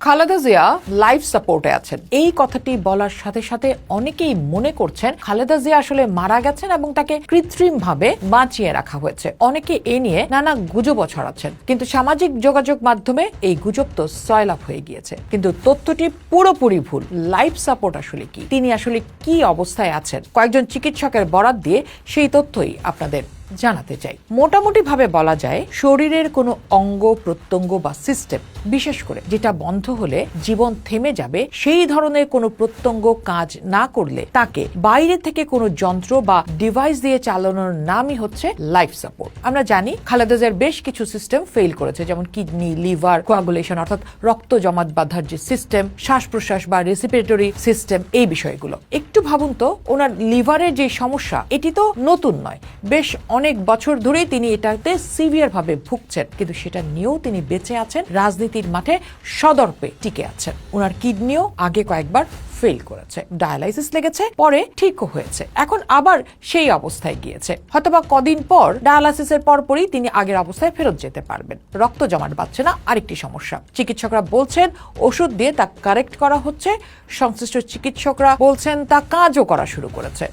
Khaleda Zia life সাপোর্টে আছেন, এই কথাটি বলার সাথে সাথে অনেকেই মনে করছেন খালেদা জিয়া আসলে মারা গেছেন এবং তাকে কৃত্রিমভাবে বাঁচিয়ে রাখা হয়েছে। অনেকে এ নিয়ে নানা গুজব ছড়াচ্ছেন, কিন্তু সামাজিক যোগাযোগ মাধ্যমে এই গুজব তো সয়লাভ হয়ে গিয়েছে। কিন্তু তথ্যটি পুরোপুরি ভুল। লাইফ সাপোর্ট আসলে কি, তিনি আসলে কি অবস্থায় আছেন, কয়েকজন চিকিৎসকের বরাত দিয়ে সেই তথ্যই আপনাদের জানাতে চাই। মোটামুটি ভাবে বলা যায়, শরীরের কোনো অঙ্গ প্রত্যঙ্গ বা সিস্টেম, বিশেষ করে যেটা বন্ধ হলে জীবন থেমে যাবে, সেই ধরনের কোনো প্রত্যঙ্গ কাজ না করলে তাকে বাইরে থেকে কোনো যন্ত্র বা ডিভাইস দিয়ে চালানোর নামই হচ্ছে লাইফ সাপোর্ট। আমরা জানি খালেদা জিয়ার বেশ কিছু সিস্টেম ফেল করেছে, যেমন কিডনি, লিভার, কোয়াগুলেশন অর্থাৎ রক্ত জমাট বাঁধার যে সিস্টেম, শ্বাস প্রশ্বাস বা রেসপিরেটরি সিস্টেম, এই বিষয়গুলো। একটু ভাবুন তো, ওনার লিভারের যে সমস্যা, এটি তো নতুন নয়, বেশ অনেক বছর ধরেই তিনি এটাতে সিভিয়ার ভাবে ভুগছেন, কিন্তু সেটা নিয়েও তিনি বেঁচে আছেন, রাজনীতির মাঠে সদর্পে টিকে আছেন। ওনার কিডনিও আগে কয়েকবার ফেল করেছে, ডায়ালাইসিস লেগেছে, পরে ঠিকও হয়েছে, এখন আবার সেই অবস্থায় গিয়েছে। হয়তোবা কদিন পর ডায়ালাইসিসের পরপরই তিনি আগের অবস্থায় ফেরত যেতে পারবেন। রক্ত জমাট বাঁধছে না, আরেকটি সমস্যা। চিকিৎসকরা বলছেন ওষুধ দিয়ে তা কারেক্ট করা হচ্ছে, সংশ্লিষ্ট চিকিৎসকরা বলছেন তা কাজও করা শুরু করেছে।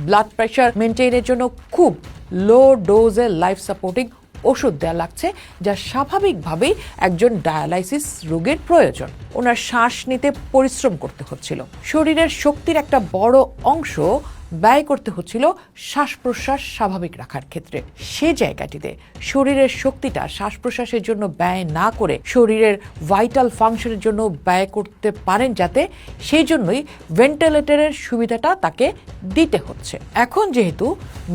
ব্লাড প্রেশার মেনটেনের জন্য খুব লো ডোজে লাইফ সাপোর্টিং ওষুধ দেওয়া লাগছে, যা স্বাভাবিকভাবেই একজন ডায়ালাইসিস রোগীর প্রয়োজন। ওনার শ্বাস নিতে পরিশ্রম করতে হচ্ছিল, শরীরের শক্তির একটা বড় অংশ ব্যয় করতে হচ্ছিল শ্বাস প্রশ্বাস স্বাভাবিক রাখার ক্ষেত্রে। সে জায়গাটিতে শরীরের শক্তিটা শ্বাস প্রশ্বাসের জন্য ব্যয় না করে শরীরের ভাইটাল ফাংশনের জন্য ব্যয় করতে পারেন যাতে, সেই জন্যই ভেন্টিলেটরের সুবিধাটা তাকে দিতে হচ্ছে। এখন যেহেতু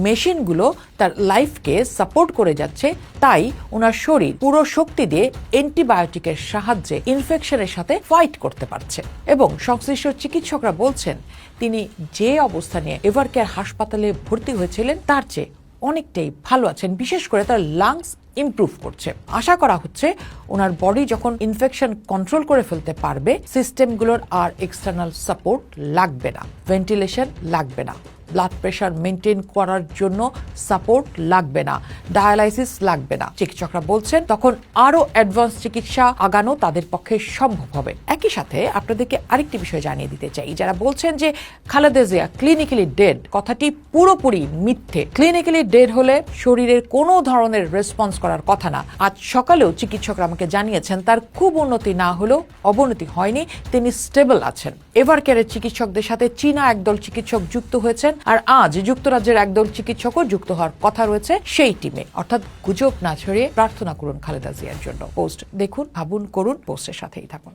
মেশিনগুলো তার লাইফকে সাপোর্ট করে যাচ্ছে, তাই ওনার শরীর পুরো শক্তি দিয়ে অ্যান্টিবায়োটিকের সাহায্যে ইনফেকশনের সাথে ফাইট করতে পারছে। এবং সংশ্লিষ্ট চিকিৎসকরা বলছেন তিনি যে অবস্থা নিয়ে এভারকেয়ার হাসপাতালে ভর্তি হয়েছিলেন তার চেয়ে অনেকটাই ভালো আছেন, বিশেষ করে তার লাংস ইমপ্রুভ করছে। আশা করা হচ্ছে ওনার বডি যখন ইনফেকশন কন্ট্রোল করে ফেলতে পারবে, সিস্টেমগুলোর আর এক্সটার্নাল সাপোর্ট লাগবে না, ভেন্টিলেশন লাগবে না, ব্লাড প্রেশার মেনটেন করার জন্য সাপোর্ট লাগবে না, ডায়ালাইসিস লাগবে না। চিকিৎসকরা বলছেন তখন আরো অ্যাডভান্স চিকিৎসা আগানো তাদের পক্ষে সম্ভব হবে। একই সাথে আপনাদেরকে আরেকটি বিষয় জানিয়ে দিতে চাই, যারা বলছেন যে খালেদা জিয়া ক্লিনিক্যালি ডেড, কথাটি পুরোপুরি মিথ্যে। ক্লিনিক্যালি ডেড হলে শরীরের কোনো ধরনের রেসপন্স করার কথা না। আজ সকালেও চিকিৎসকরা আমাকে জানিয়েছেন তার খুব উন্নতি না হলেও অবনতি হয়নি, তিনি স্টেবল আছেন। এভারকেয়ারের চিকিৎসকদের সাথে চীনা একদল চিকিৎসক যুক্ত হয়েছেন, আর আজ যুক্তরাজ্যের একদল চিকিৎসকও যুক্ত হওয়ার কথা রয়েছে সেই টিমে। অর্থাৎ গুজব না ছড়িয়ে প্রার্থনা করুন খালেদা জিয়ার জন্য। পোস্ট দেখুন, ভাবুন, করুন, পোস্টের সাথেই থাকুন।